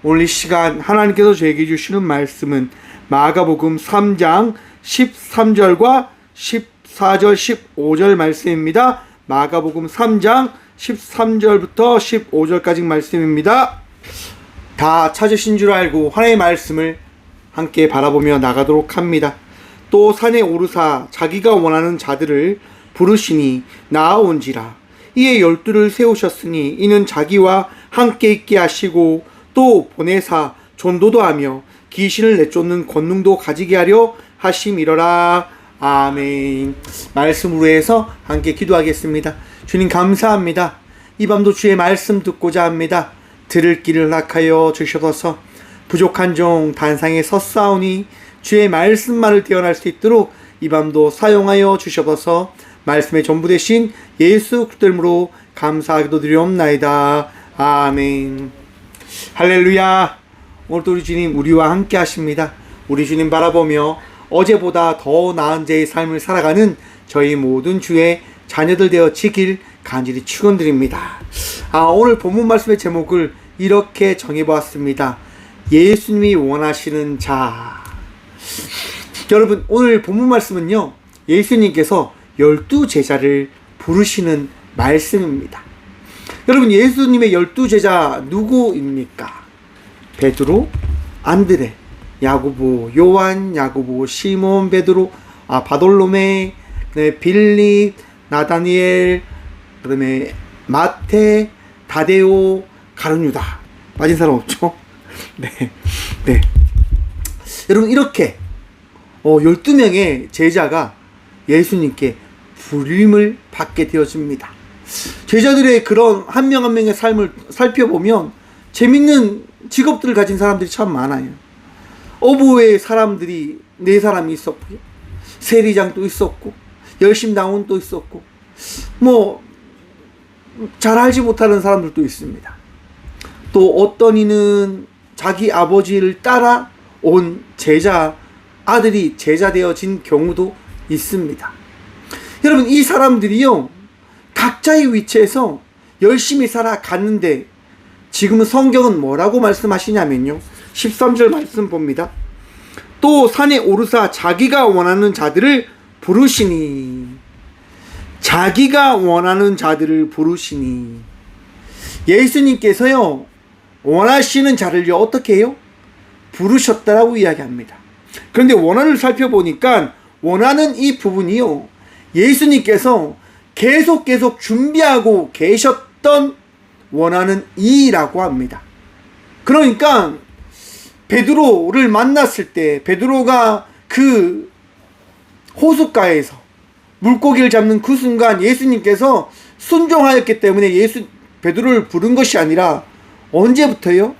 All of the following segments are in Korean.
오늘 이 시간 하나님께서 저에게 주시는 말씀은 마가복음 3장 13절과 14절 15절 말씀입니다. 마가복음 3장 13절부터 15절까지 말씀입니다. 다 찾으신 줄 알고 하나님의 말씀을 함께 바라보며 나가도록 합니다. 또 산에 오르사 자기가 원하는 자들을 부르시니 나아온지라. 이에 12를 세우셨으니 이는 자기와 함께 있게 하시고 또 보내사 전도도 하며 귀신을 내쫓는 권능도 가지게 하려 하심이러라. 아멘. 말씀으로 해서 함께 기도하겠습니다. 주님 감사합니다. 이 밤도 주의 말씀 듣고자 합니다. 들을 길을 허락하여 주셔서 부족한 종 단상에 섰사오니 주의 말씀만을 태어날 수 있도록 이 밤도 사용하여 주셔서 말씀의 전부 되신 예수 그리스도 이름으로 감사하기도 드리옵나이다. 아멘. 할렐루야. 오늘도 우리 주님 우리와 함께 하십니다. 우리 주님 바라보며 어제보다 더 나은 자의 삶을 살아가는 저희 모든 주의 자녀들 되어지길 간절히 축원드립니다. 오늘 본문 말씀의 제목을 이렇게 정해보았습니다. 예수님이 원하시는 자. 여러분, 오늘 본문 말씀은요, 예수님께서 12제자를 부르시는 말씀입니다. 여러분, 예수님의 12제자 누구입니까? 베드로, 안드레, 야고보, 요한, 야고보, 시몬, 베드로, 바돌로메, 빌립, 나다니엘, 그다음에 마태, 다데오, 가룟 유다. 빠진 사람 없죠? 네. 여러분, 이렇게 12명의 제자가 예수님께 부름을 받게 되어집니다. 제자들의 그런 한 명 한 명의 삶을 살펴보면 재밌는 직업들을 가진 사람들이 참 많아요. 어부의 사람들이 4사람이 있었고요. 세리장도 있었고, 열심당원도 있었고, 잘 알지 못하는 사람들도 있습니다. 또 어떤 이는 자기 아버지를 따라 온 아들이 제자 되어진 경우도 있습니다. 여러분, 이 사람들이요, 각자의 위치에서 열심히 살아갔는데 지금은 성경은 뭐라고 말씀하시냐면요, 13절 말씀 봅니다. 또 산에 오르사 자기가 원하는 자들을 부르시니. 자기가 원하는 자들을 부르시니. 예수님께서요, 원하시는 자를요, 어떻게 해요? 부르셨다라고 이야기합니다. 그런데 원어를 살펴보니까 원하는 이 부분이요, 예수님께서 계속 준비하고 계셨던 원하는 이라고 합니다. 그러니까 베드로를 만났을 때 베드로가 그 호숫가에서 물고기를 잡는 그 순간 예수님께서 순종하였기 때문에 베드로를 부른 것이 아니라 언제부터요?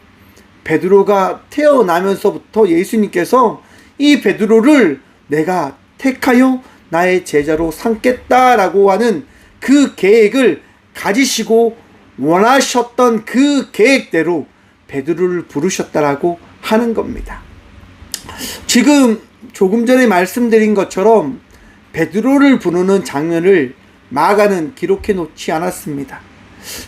베드로가 태어나면서부터 예수님께서 이 베드로를 내가 택하여 나의 제자로 삼겠다라고 하는 그 계획을 가지시고 원하셨던 그 계획대로 베드로를 부르셨다라고 하는 겁니다. 지금 조금 전에 말씀드린 것처럼 베드로를 부르는 장면을 마가는 기록해 놓지 않았습니다.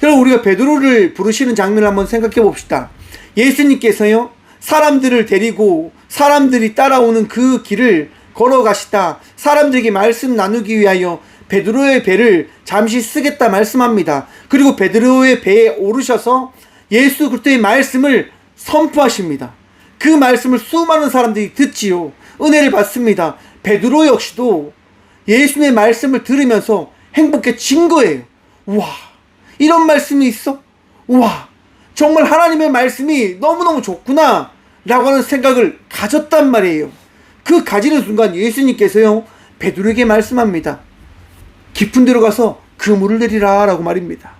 여러분, 우리가 베드로를 부르시는 장면을 한번 생각해 봅시다. 예수님께서요, 사람들을 데리고 사람들이 따라오는 그 길을 걸어가시다 사람들에게 말씀 나누기 위하여 베드로의 배를 잠시 쓰겠다 말씀합니다. 그리고 베드로의 배에 오르셔서 예수 그리스도의 말씀을 선포하십니다. 그 말씀을 수많은 사람들이 듣지요. 은혜를 받습니다. 베드로 역시도 예수님의 말씀을 들으면서 행복해진 거예요. 우와, 이런 말씀이 있어? 우와, 정말 하나님의 말씀이 너무너무 좋구나 라고 하는 생각을 가졌단 말이에요. 그 가지는 순간 예수님께서요, 베드로에게 말씀합니다. 깊은 데로 가서 그물을 내리라 라고 말입니다.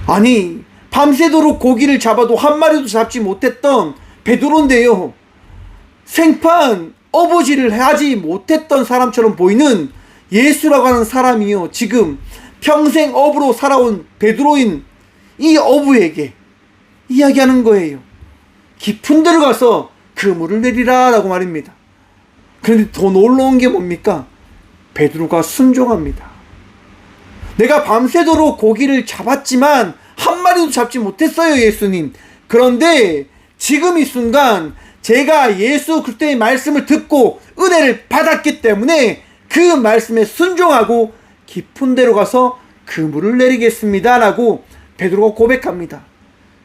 아니, 밤새도록 고기를 잡아도 한 마리도 잡지 못했던 베드로인데요, 생판 어부질을 하지 못했던 사람처럼 보이는 예수라고 하는 사람이요, 지금 평생 어부로 살아온 베드로인 이 어부에게 이야기하는 거예요. 깊은 데로 가서 그물을 내리라 라고 말입니다. 그런데 더 놀라운 게 뭡니까? 베드로가 순종합니다. 내가 밤새도록 고기를 잡았지만 한 마리도 잡지 못했어요, 예수님. 그런데 지금 이 순간 제가 예수 그리스도의 말씀을 듣고 은혜를 받았기 때문에 그 말씀에 순종하고 깊은 데로 가서 그물을 내리겠습니다 라고 베드로가 고백합니다.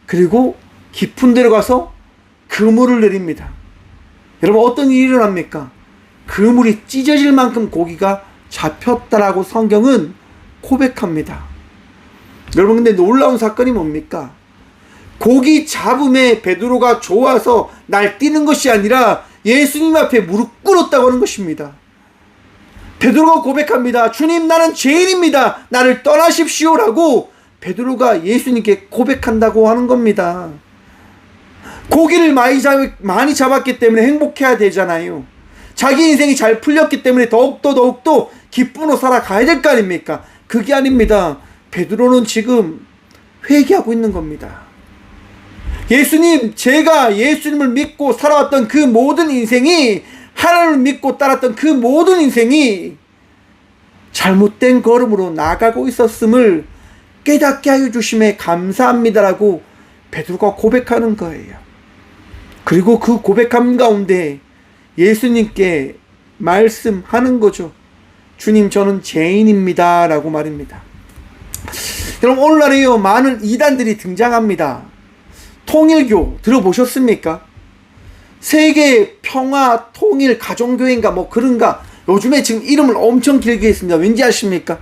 그리고 깊은 데로 가서 그물을 내립니다. 여러분, 어떤 일이 일어납니까? 그물이 찢어질 만큼 고기가 잡혔다라고 성경은 고백합니다. 여러분, 근데 놀라운 사건이 뭡니까? 고기 잡음에 베드로가 좋아서 날뛰는 것이 아니라 예수님 앞에 무릎 꿇었다고 하는 것입니다. 베드로가 고백합니다. 주님, 나는 죄인입니다. 나를 떠나십시오라고 베드로가 예수님께 고백한다고 하는 겁니다. 고기를 많이 잡았기 때문에 행복해야 되잖아요. 자기 인생이 잘 풀렸기 때문에 더욱더 기쁨으로 살아가야 될 거 아닙니까? 그게 아닙니다. 베드로는 지금 회개하고 있는 겁니다. 예수님, 제가 예수님을 믿고 살아왔던 그 모든 인생이, 하나님을 믿고 따랐던 그 모든 인생이 잘못된 걸음으로 나가고 있었음을 깨닫게 하여 주심에 감사합니다라고 베드로가 고백하는 거예요. 그리고 그 고백함 가운데 예수님께 말씀하는 거죠. 주님, 저는 죄인입니다 라고 말입니다. 여러분, 오늘날에요, 많은 이단들이 등장합니다. 통일교 들어보셨습니까? 세계 평화 통일 가정교회인가 뭐 그런가, 요즘에 지금 이름을 엄청 길게 했습니다. 왠지 아십니까?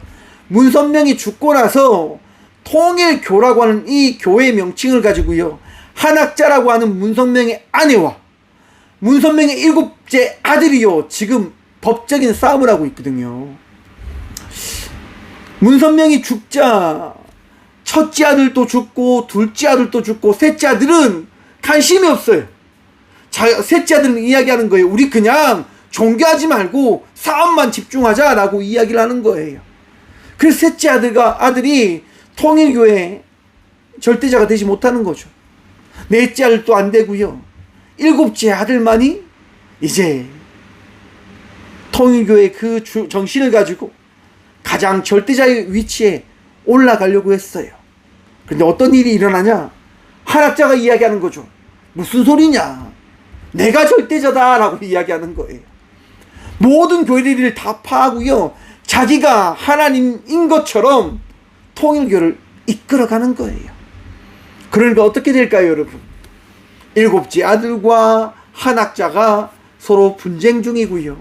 문선명이 죽고 나서 통일교라고 하는 이 교회 명칭을 가지고요, 한학자라고 하는 문선명의 아내와 문선명의 7째 아들이요, 지금 법적인 싸움을 하고 있거든요. 문선명이 죽자 첫째 아들도 죽고 둘째 아들도 죽고 셋째 아들은 관심이 없어요. 셋째 아들은 이야기하는 거예요. 우리 그냥 종교하지 말고 싸움만 집중하자라고 이야기를 하는 거예요. 그래서 셋째 아들이 통일교회 절대자가 되지 못하는 거죠. 넷째 아들도 안 되고요. 7째 아들만이 이제 통일교회 그 정신을 가지고 가장 절대자의 위치에 올라가려고 했어요. 그런데 어떤 일이 일어나냐? 한학자가 이야기하는 거죠. 무슨 소리냐? 내가 절대자다 라고 이야기하는 거예요. 모든 교리를 다 파하고요, 자기가 하나님인 것처럼 통일교를 이끌어가는 거예요. 그러니까 어떻게 될까요, 여러분? 7째 아들과 한학자가 서로 분쟁 중이고요,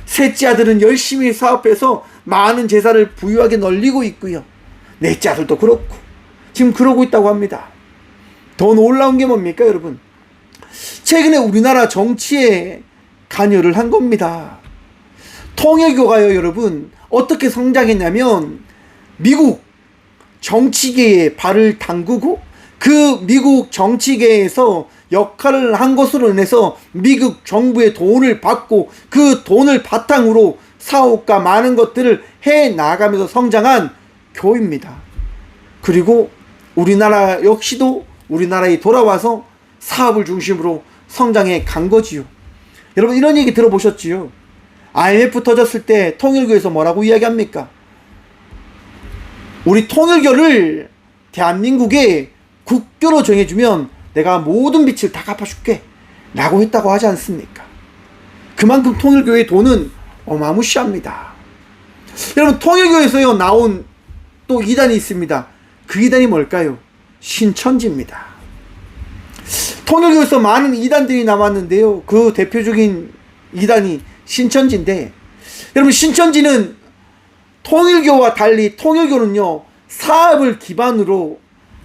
셋째 아들은 열심히 사업해서 많은 재산을 부유하게 널리고 있고요, 넷째 아들도 그렇고 지금 그러고 있다고 합니다. 더 놀라운 게 뭡니까, 여러분? 최근에 우리나라 정치에 관여를 한 겁니다. 통일교가요, 여러분, 어떻게 성장했냐면 미국 정치계에 발을 담그고 그 미국 정치계에서 역할을 한 것으로 인해서 미국 정부의 돈을 받고 그 돈을 바탕으로 사업과 많은 것들을 해 나가면서 성장한 교회입니다. 그리고 우리나라 역시도 우리나라에 돌아와서 사업을 중심으로 성장해 간 거지요. 여러분, 이런 얘기 들어보셨지요? IMF 터졌을 때 통일교에서 뭐라고 이야기합니까? 우리 통일교를 대한민국의 국교로 정해주면 내가 모든 빚을 다 갚아줄게 라고 했다고 하지 않습니까? 그만큼 통일교의 돈은 어마무시합니다. 여러분, 통일교에서요 나온 또 이단이 있습니다. 그 이단이 뭘까요? 신천지입니다. 통일교에서 많은 이단들이 나왔는데요, 그 대표적인 이단이 신천지인데, 여러분, 신천지는 통일교와 달리 통일교는요 사업을 기반으로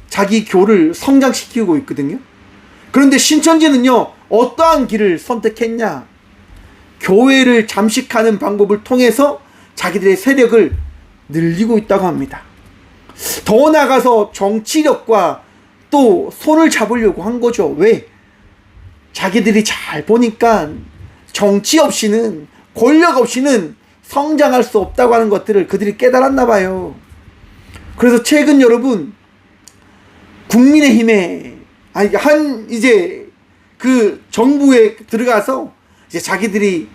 자기 교를 성장시키고 있거든요. 그런데 신천지는요 어떠한 길을 선택했냐? 교회를 잠식하는 방법을 통해서 자기들의 세력을 늘리고 있다고 합니다. 더 나아가서 정치력과 또 손을 잡으려고 한 거죠. 왜? 자기들이 잘 보니까 정치 없이는, 권력 없이는 성장할 수 없다고 하는 것들을 그들이 깨달았나 봐요. 그래서 최근 여러분, 국민의힘에 이제 그 정부에 들어가서 이제 자기들이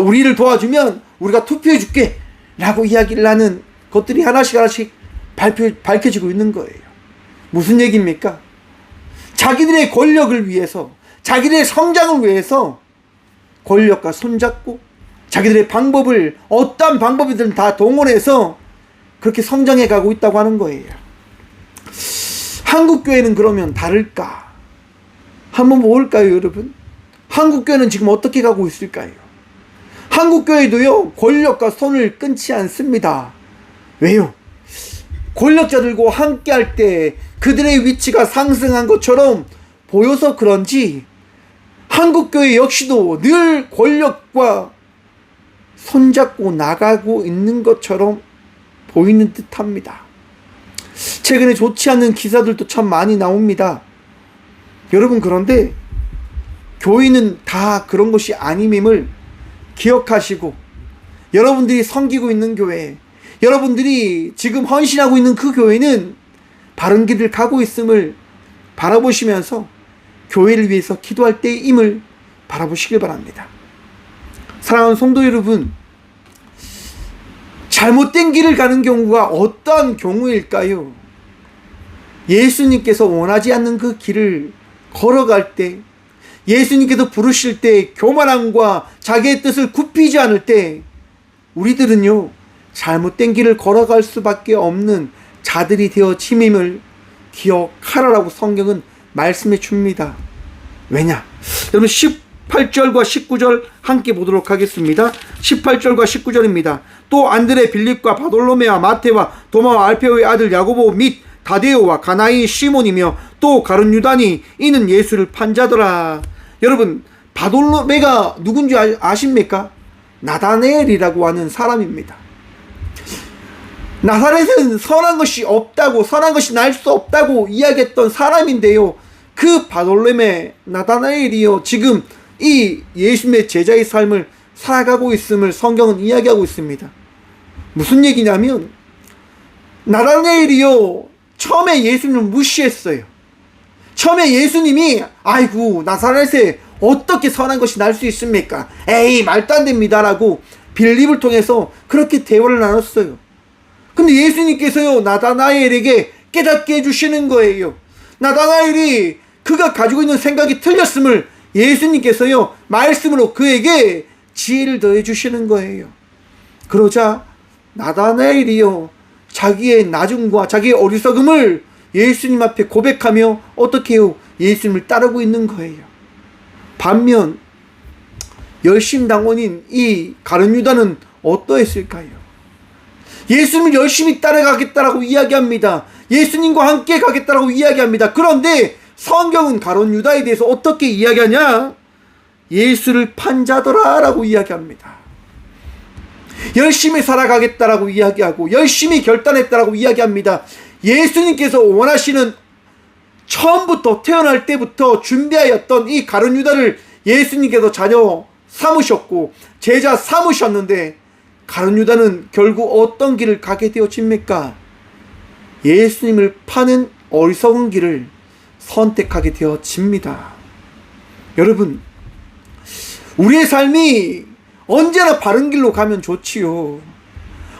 우리를 도와주면 우리가 투표해 줄게 라고 이야기를 하는 것들이 하나씩 밝혀지고 있는 거예요. 무슨 얘기입니까? 자기들의 권력을 위해서, 자기들의 성장을 위해서 권력과 손잡고 자기들의 방법을, 어떠한 방법이든 다 동원해서 그렇게 성장해 가고 있다고 하는 거예요. 한국교회는 그러면 다를까? 한번 볼까요, 여러분? 한국교회는 지금 어떻게 가고 있을까요? 한국교회도요, 권력과 손을 끊지 않습니다. 왜요? 권력자들과 함께 할 때 그들의 위치가 상승한 것처럼 보여서 그런지 한국교회 역시도 늘 권력과 손잡고 나가고 있는 것처럼 보이는 듯합니다. 최근에 좋지 않은 기사들도 참 많이 나옵니다. 여러분, 그런데 교회는 다 그런 것이 아님임을 기억하시고, 여러분들이 섬기고 있는 교회, 여러분들이 지금 헌신하고 있는 그 교회는 바른 길을 가고 있음을 바라보시면서 교회를 위해서 기도할 때임을 바라보시길 바랍니다. 사랑하는 성도 여러분, 잘못된 길을 가는 경우가 어떠한 경우일까요? 예수님께서 원하지 않는 그 길을 걸어갈 때, 예수님께서 부르실 때 교만함과 자기의 뜻을 굽히지 않을 때 우리들은요, 잘못된 길을 걸어갈 수밖에 없는 자들이 되어짐임을 기억하라라고 성경은 말씀해 줍니다. 왜냐? 여러분, 18절과 19절 함께 보도록 하겠습니다. 18절과 19절입니다. 또 안드레, 빌립과 바돌로메와 마테와 도마와 알페오의 아들 야고보 및 다데오와 가나이 시몬이며 또 가룟 유다니 이는 예수를 판자더라. 여러분, 바돌로메가 누군지 아십니까? 나다나엘이라고 하는 사람입니다. 나사렛은 선한 것이 없다고, 선한 것이 날 수 없다고 이야기했던 사람인데요, 그 바돌로메, 나다나엘이요, 지금 이 예수님의 제자의 삶을 살아가고 있음을 성경은 이야기하고 있습니다. 무슨 얘기냐면, 나다나엘이요, 처음에 예수님을 무시했어요. 처음에 예수님이 아이고 나사렛에 어떻게 선한 것이 날 수 있습니까? 에이, 말도 안 됩니다 라고 빌립을 통해서 그렇게 대화를 나눴어요. 근데 예수님께서요, 나다나엘에게 깨닫게 해주시는 거예요. 나다나엘이 그가 가지고 있는 생각이 틀렸음을 예수님께서요, 말씀으로 그에게 지혜를 더해 주시는 거예요. 그러자 나다나엘이요, 자기의 낮음과 자기의 어리석음을 예수님 앞에 고백하며 어떻게 해요? 예수님을 따르고 있는 거예요. 반면 열심당원인 이 가룟 유다는 어떠했을까요? 예수님을 열심히 따라가겠다라고 이야기합니다. 예수님과 함께 가겠다라고 이야기합니다. 그런데 성경은 가룟 유다에 대해서 어떻게 이야기하냐? 예수를 판자더라 라고 이야기합니다. 열심히 살아가겠다라고 이야기하고 열심히 결단했다라고 이야기합니다. 예수님께서 원하시는, 처음부터 태어날 때부터 준비하였던 이 가룟 유다를 예수님께서 자녀 삼으셨고 제자 삼으셨는데, 가룟 유다는 결국 어떤 길을 가게 되어집니까? 예수님을 파는 어리석은 길을 선택하게 되어집니다. 여러분, 우리의 삶이 언제나 바른 길로 가면 좋지요.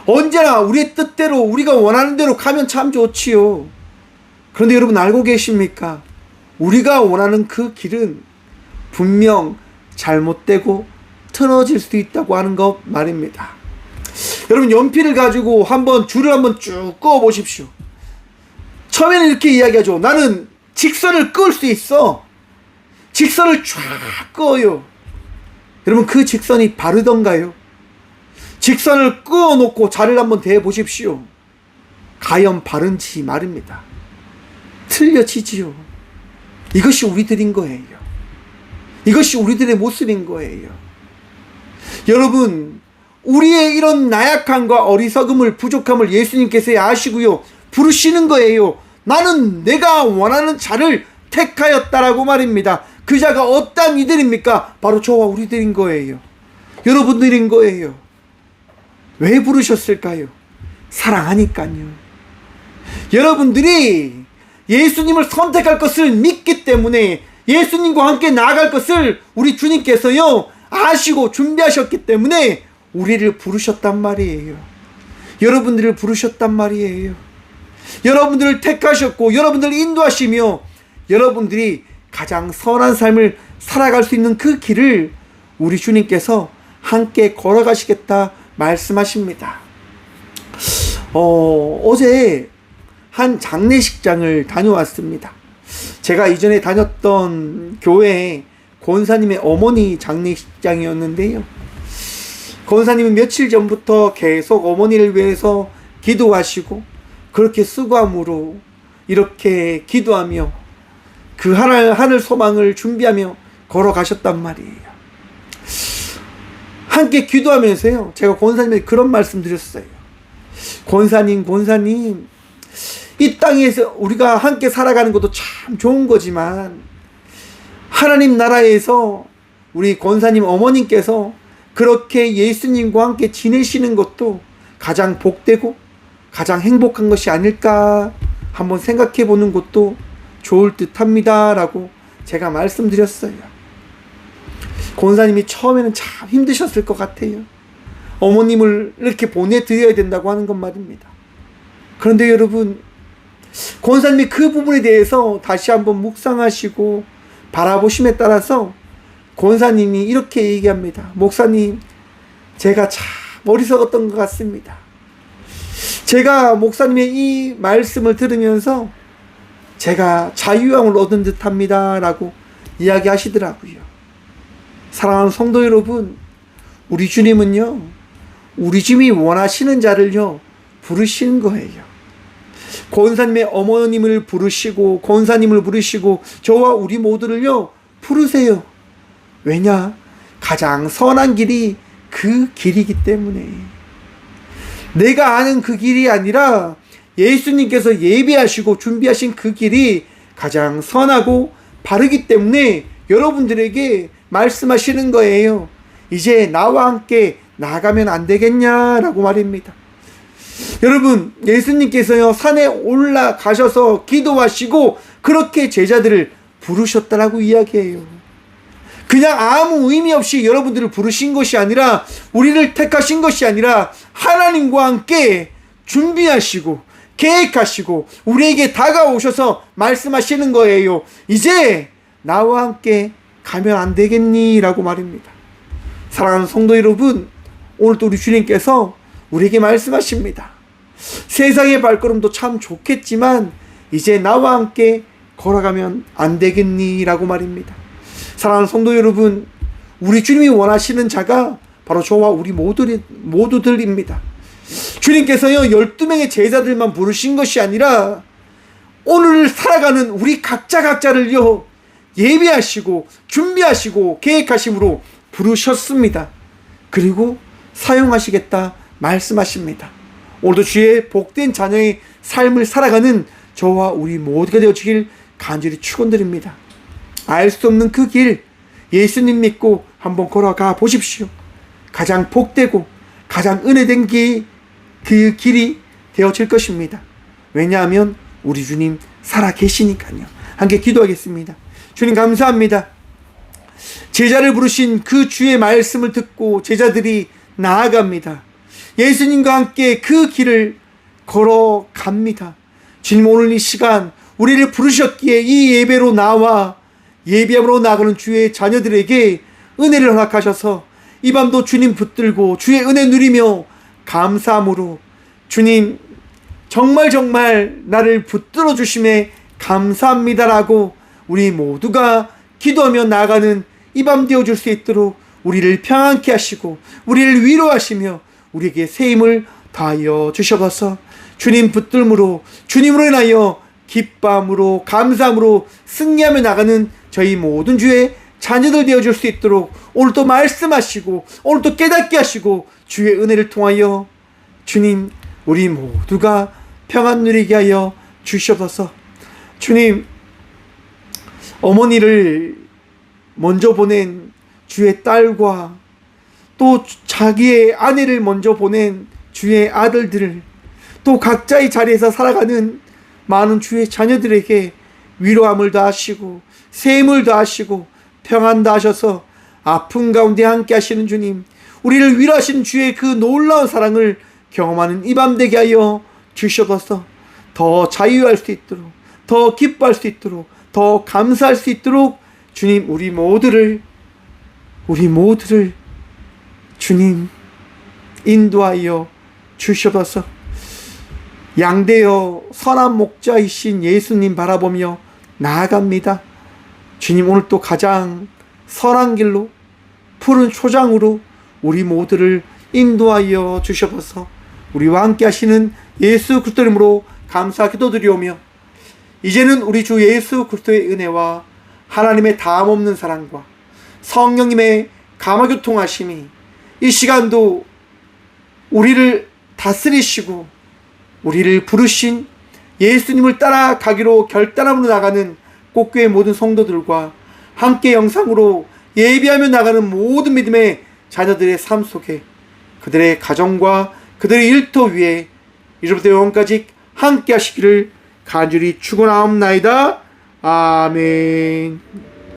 언제나 우리의 뜻대로, 우리가 원하는 대로 가면 참 좋지요. 그런데 여러분, 알고 계십니까? 우리가 원하는 그 길은 분명 잘못되고 틀어질 수도 있다고 하는 것 말입니다. 여러분, 연필을 가지고 줄을 한번 쭉 그어 보십시오. 처음에는 이렇게 이야기하죠. 나는 직선을 그을 수 있어. 직선을 쫙 그어요. 여러분, 그 직선이 바르던가요? 직선을 그어 놓고 자를 한번 대 보십시오. 과연 바른지 말입니다. 틀려지지요. 이것이 우리들인 거예요. 이것이 우리들의 모습인 거예요. 여러분, 우리의 이런 나약함과 어리석음을, 부족함을 예수님께서 아시고요, 부르시는 거예요. 나는 내가 원하는 자를 택하였다라고 말입니다. 그 자가 어떤 이들입니까? 바로 저와 우리들인 거예요. 여러분들인 거예요. 왜 부르셨을까요? 사랑하니까요. 여러분들이 예수님을 선택할 것을 믿기 때문에, 예수님과 함께 나아갈 것을 우리 주님께서요, 아시고 준비하셨기 때문에 우리를 부르셨단 말이에요. 여러분들을 부르셨단 말이에요. 여러분들을 택하셨고 여러분들을 인도하시며 여러분들이 가장 선한 삶을 살아갈 수 있는 그 길을 우리 주님께서 함께 걸어가시겠다 말씀하십니다. 어제 한 장례식장을 다녀왔습니다. 제가 이전에 다녔던 교회에 권사님의 어머니 장례식장이었는데요. 권사님은 며칠 전부터 계속 어머니를 위해서 기도하시고 그렇게 수고함으로 이렇게 기도하며 그 하늘 소망을 준비하며 걸어가셨단 말이에요. 함께 기도하면서요, 제가 권사님에게 그런 말씀 드렸어요. 권사님, 이 땅에서 우리가 함께 살아가는 것도 참 좋은 거지만 하나님 나라에서 우리 권사님 어머님께서 그렇게 예수님과 함께 지내시는 것도 가장 복되고 가장 행복한 것이 아닐까 한번 생각해 보는 것도 좋을 듯 합니다 라고 제가 말씀드렸어요. 권사님이 처음에는 참 힘드셨을 것 같아요. 어머님을 이렇게 보내드려야 된다고 하는 것 말입니다. 그런데 여러분, 권사님이 그 부분에 대해서 다시 한번 묵상하시고 바라보심에 따라서 권사님이 이렇게 얘기합니다. 목사님, 제가 참 어리석었던 것 같습니다. 제가 목사님의 이 말씀을 들으면서 제가 자유함을 얻은 듯 합니다 라고 이야기하시더라고요. 사랑하는 성도 여러분, 우리 주님은요, 우리 주님이 원하시는 자를요 부르시는 거예요. 권사님의 어머님을 부르시고 권사님을 부르시고 저와 우리 모두를요 부르세요. 왜냐? 가장 선한 길이 그 길이기 때문에. 내가 아는 그 길이 아니라 예수님께서 예비하시고 준비하신 그 길이 가장 선하고 바르기 때문에 여러분들에게 말씀하시는 거예요. 이제 나와 함께 나가면 안 되겠냐라고 말입니다. 여러분, 예수님께서요 산에 올라가셔서 기도하시고 그렇게 제자들을 부르셨다라고 이야기해요. 그냥 아무 의미 없이 여러분들을 부르신 것이 아니라, 우리를 택하신 것이 아니라 하나님과 함께 준비하시고 계획하시고 우리에게 다가오셔서 말씀하시는 거예요. 이제 나와 함께 가면 안 되겠니? 라고 말입니다. 사랑하는 성도 여러분, 오늘도 우리 주님께서 우리에게 말씀하십니다. 세상의 발걸음도 참 좋겠지만 이제 나와 함께 걸어가면 안 되겠니? 라고 말입니다. 사랑하는 성도 여러분, 우리 주님이 원하시는 자가 바로 저와 우리 모두들입니다. 주님께서요 12명의 제자들만 부르신 것이 아니라 오늘 살아가는 우리 각자를요 예비하시고 준비하시고 계획하심으로 부르셨습니다. 그리고 사용하시겠다 말씀하십니다. 오늘도 주의 복된 자녀의 삶을 살아가는 저와 우리 모두가 되어지길 간절히 축원드립니다. 알 수 없는 그 길, 예수님 믿고 한번 걸어가 보십시오. 가장 복되고 가장 은혜된 그 길이 되어질 것입니다. 왜냐하면 우리 주님 살아 계시니까요. 함께 기도하겠습니다. 주님 감사합니다. 제자를 부르신 그 주의 말씀을 듣고 제자들이 나아갑니다. 예수님과 함께 그 길을 걸어갑니다. 주님, 오늘 이 시간 우리를 부르셨기에 이 예배로 나와 예비함으로 나아가는 주의 자녀들에게 은혜를 허락하셔서 이 밤도 주님 붙들고 주의 은혜 누리며 감사함으로, 주님 정말 나를 붙들어 주심에 감사합니다라고 우리 모두가 기도하며 나아가는 이 밤 되어줄 수 있도록 우리를 평안케 하시고 우리를 위로하시며 우리에게 새 힘을 다하여 주셔서 주님 붙들므로, 주님으로 인하여 기쁨으로 감사함으로 승리하며 나가는 저희 모든 주의 자녀들 되어줄 수 있도록 오늘도 말씀하시고 오늘도 깨닫게 하시고 주의 은혜를 통하여 주님 우리 모두가 평안 누리게 하여 주시옵소서. 주님, 어머니를 먼저 보낸 주의 딸과 또 자기의 아내를 먼저 보낸 주의 아들들을, 또 각자의 자리에서 살아가는 많은 주의 자녀들에게 위로함을 다하시고 새 힘을 다하시고 평안 다하셔서 아픔 가운데 함께 하시는 주님, 우리를 위로하시는 주의 그 놀라운 사랑을 경험하는 이 밤 되게 하여 주시옵소서. 더 자유할 수 있도록, 더 기뻐할 수 있도록, 더 감사할 수 있도록 주님 우리 모두를 주님 인도하여 주시옵소서. 양되어 선한 목자이신 예수님 바라보며 나아갑니다. 주님 오늘 또 가장 선한 길로 푸른 초장으로 우리 모두를 인도하여 주시옵소서. 우리와 함께 하시는 예수 그리스도 이름으로 감사 기도드리오며 이제는 우리 주 예수 그리스도의 은혜와 하나님의 다함없는 사랑과 성령님의 감화교통하심이 이 시간도 우리를 다스리시고 우리를 부르신 예수님을 따라가기로 결단함으로 나가는 꽃교회 모든 성도들과 함께 영상으로 예비하며 나가는 모든 믿음의 자녀들의 삶 속에 그들의 가정과 그들의 일터 위에 이제부터 영원까지 함께 하시기를 간절히 축원하옵나이다. 아멘.